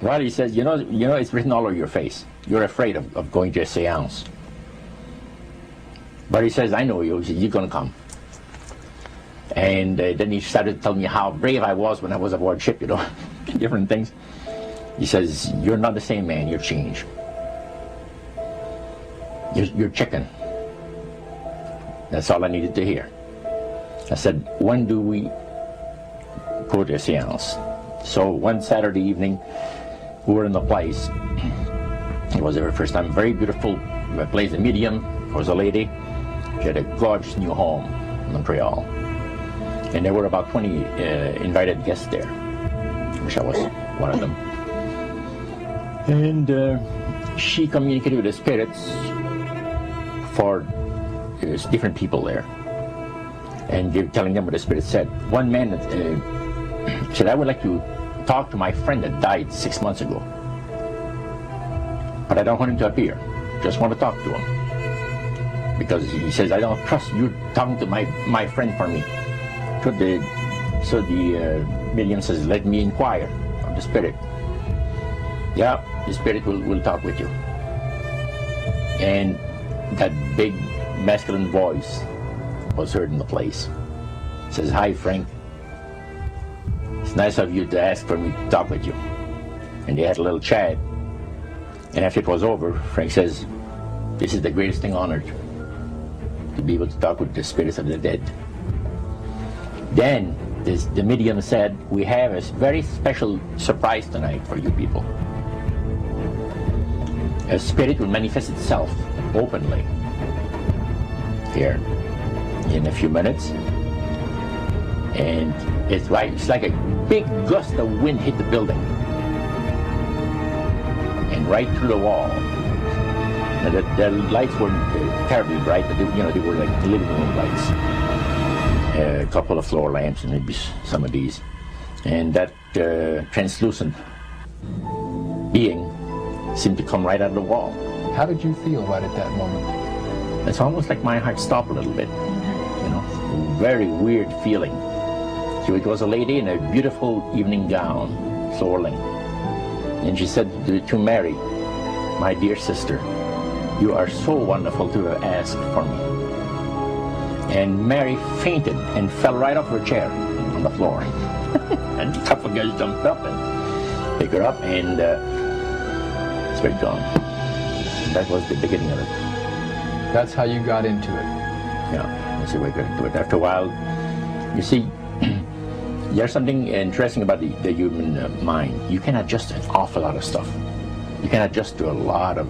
Well, he says, you know, it's written all over your face. You're afraid of going to a seance. But he says, I know you. He says, you're going to come. And then he started telling me how brave I was when I was aboard ship, you know, different things. He says, you're not the same man, you're changed. You're chicken. That's all I needed to hear. I said, when do we go to a seance? So one Saturday evening, we were in the place. It was our first time. Very beautiful place. The medium was a lady. She had a gorgeous new home in Montreal. And there were about 20 invited guests there, which I was one of them. And she communicated with the spirits for different people there. And you're telling them what the spirit said. One man said, I would like to talk to my friend that died 6 months ago. But I don't want him to appear. Just want to talk to him. Because he says, I don't trust you talking to my friend for me. So the medium says, let me inquire of the spirit. Yeah, the spirit will talk with you. And that big masculine voice was heard in the place. It says, hi Frank. It's nice of you to ask for me to talk with you. And they had a little chat. And after it was over, Frank says, this is the greatest thing on earth, to be able to talk with the spirits of the dead. Then the medium said, we have a very special surprise tonight for you people. A spirit will manifest itself openly here in a few minutes. And it's like a big gust of wind hit the building. And right through the wall. Now the lights weren't terribly bright, but they were like the living room lights. A couple of floor lamps and maybe some of these. And that translucent being seemed to come right out of the wall. How did you feel right at that moment? It's almost like my heart stopped a little bit. You know, very weird feeling. So it was a lady in a beautiful evening gown, swirling. And she said to Mary, my dear sister, you are so wonderful to have asked for me. And Mary fainted and fell right off her chair on the floor. And a couple of guys jumped up and picked her up, and spirit gone. And that was the beginning of it. That's how you got into it. Yeah, that's the way I got into it. After a while, you see, there's something interesting about the human mind. You can adjust to an awful lot of stuff. You can adjust to a lot of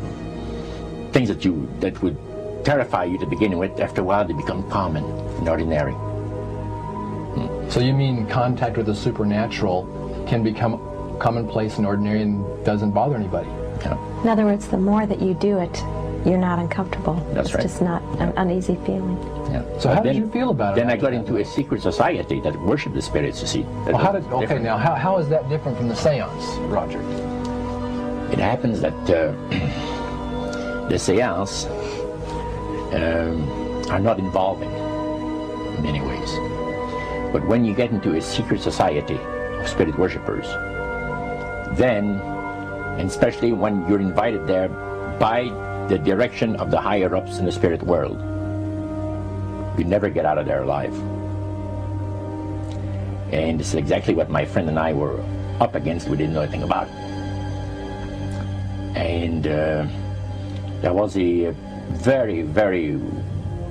things that would terrify you to begin with. After a while, they become common and ordinary. So you mean contact with the supernatural can become commonplace and ordinary and doesn't bother anybody? Yeah. In other words, the more that you do it, you're not uncomfortable. That's right. It's just not an uneasy feeling. Yeah. So how did you feel about it? Then I got into a secret society that worshiped the spirits, you see. Well, how is that different from the seance, Roger? It happens that the seance are not involving in many ways. But when you get into a secret society of spirit worshippers, then, and especially when you're invited there by the direction of the higher-ups in the spirit world, you never get out of there alive. And this is exactly what my friend and I were up against. We didn't know anything about. And there was a very, very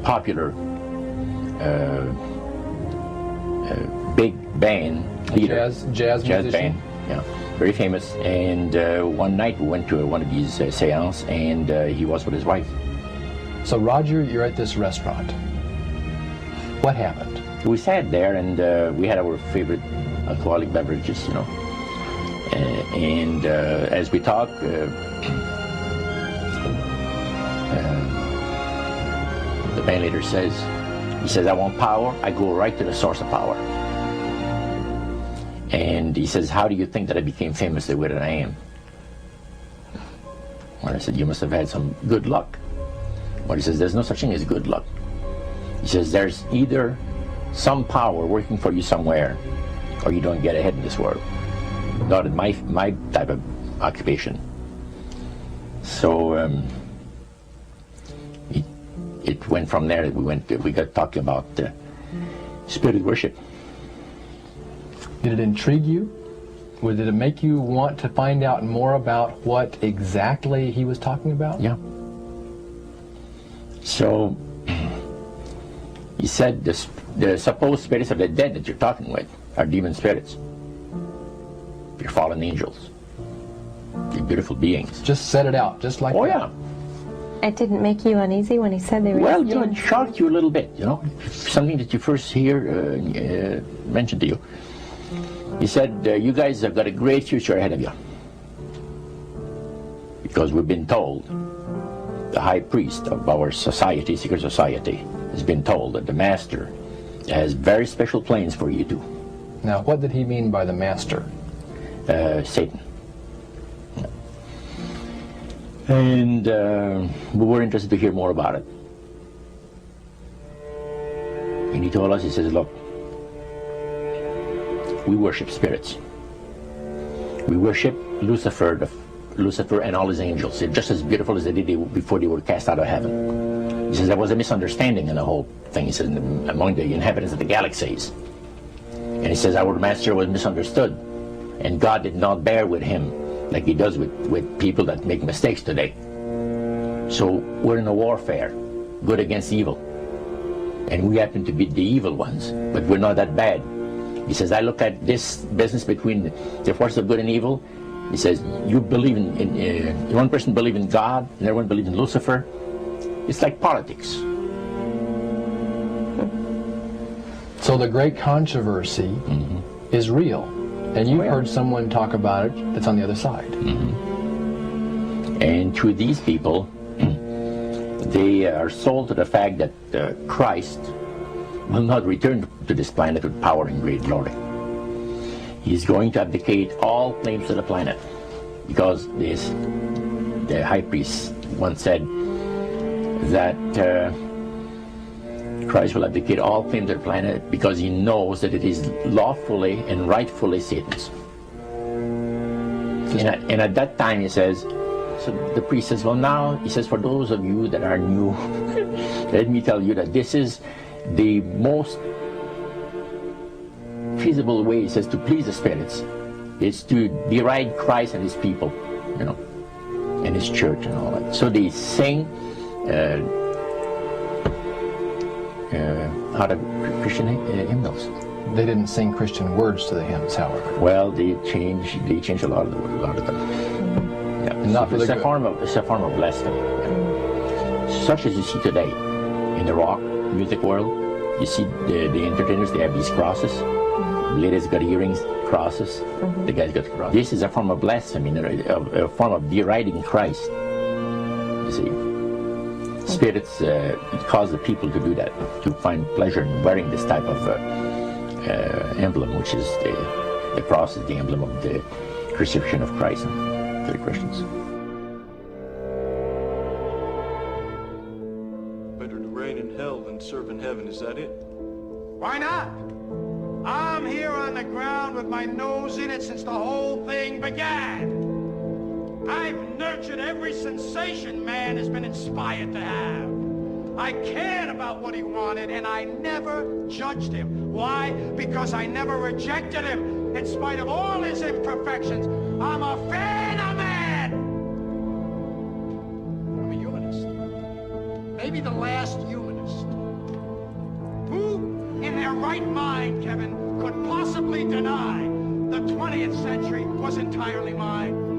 popular big band leader. Jazz musician? Band, yeah, very famous. And one night we went to one of these seances, and he was with his wife. So Roger, you're at this restaurant. What happened? We sat there, and we had our favorite alcoholic beverages, you know. And as we talked, the band leader says, I want power. I go right to the source of power. And he says, how do you think that I became famous the way that I am? Well, I said, you must have had some good luck. Well, he says, there's no such thing as good luck. He says, there's either some power working for you somewhere, or you don't get ahead in this world. Not in my type of occupation. So it went from there. We got talking about spirit worship. Did it intrigue you? Did it make you want to find out more about what exactly he was talking about? Yeah. So he said the supposed spirits of the dead that you're talking with are demon spirits. They're fallen angels. They're beautiful beings. Just set it out, just like that. Oh yeah. It didn't make you uneasy when he said they were Well, demon it shocked you a little bit, you know, something that you first hear mentioned to you. He said, you guys have got a great future ahead of you. Because we've been told, the high priest of our society, secret society, has been told that the master has very special plans for you too. Now, what did he mean by the master? Satan. And we were interested to hear more about it. And he told us, he says, look, we worship spirits. We worship Lucifer and all his angels. They're just as beautiful as they did before they were cast out of heaven. He says there was a misunderstanding in the whole thing. He says among the inhabitants of the galaxies. And he says our master was misunderstood. And God did not bear with him like he does with people that make mistakes today. So we're in a warfare, good against evil. And we happen to be the evil ones, but we're not that bad. He says, I look at this business between the forces of good and evil. He says, you believe in one person believes in God, and everyone believes in Lucifer. It's like politics. So the great controversy is real. And you've heard someone talk about it that's on the other side. And to these people, they are sold to the fact that Christ will not return to this planet with power and great glory. He's going to abdicate all claims to the planet, because the high priest once said that Christ will abdicate all claims to the planet because he knows that it is lawfully and rightfully Satan's. And at that time, he says, so the priest says, well, now, he says, for those of you that are new, let me tell you that this is the most feasible way, he says, to please the spirits. It's to deride Christ and his people, you know, and his church and all that. So they sing out of Christian hymnals. They didn't sing Christian words to the hymns, however. Well, they changed a lot of them. Yeah. And not for the good. It's a form of blasphemy. Yeah. Such as you see today in the rock music world. You see the entertainers, they have these crosses. The ladies got earrings, crosses. The guys got crosses. This is a form of blasphemy, a form of deriding Christ. You see. Spirits cause the people to do that, to find pleasure in wearing this type of emblem, which is the cross is the emblem of the crucifixion of Christ to the Christians. Better to reign in hell than serve in heaven, is that it? Why not? I'm here on the ground with my nose in it since the whole thing began. I've nurtured every sensation man has been inspired to have. I cared about what he wanted, and I never judged him. Why? Because I never rejected him. In spite of all his imperfections, I'm a fan of man. I'm a humanist. Maybe the last humanist. Who, in their right mind, Kevin, could possibly deny the 20th century was entirely mine?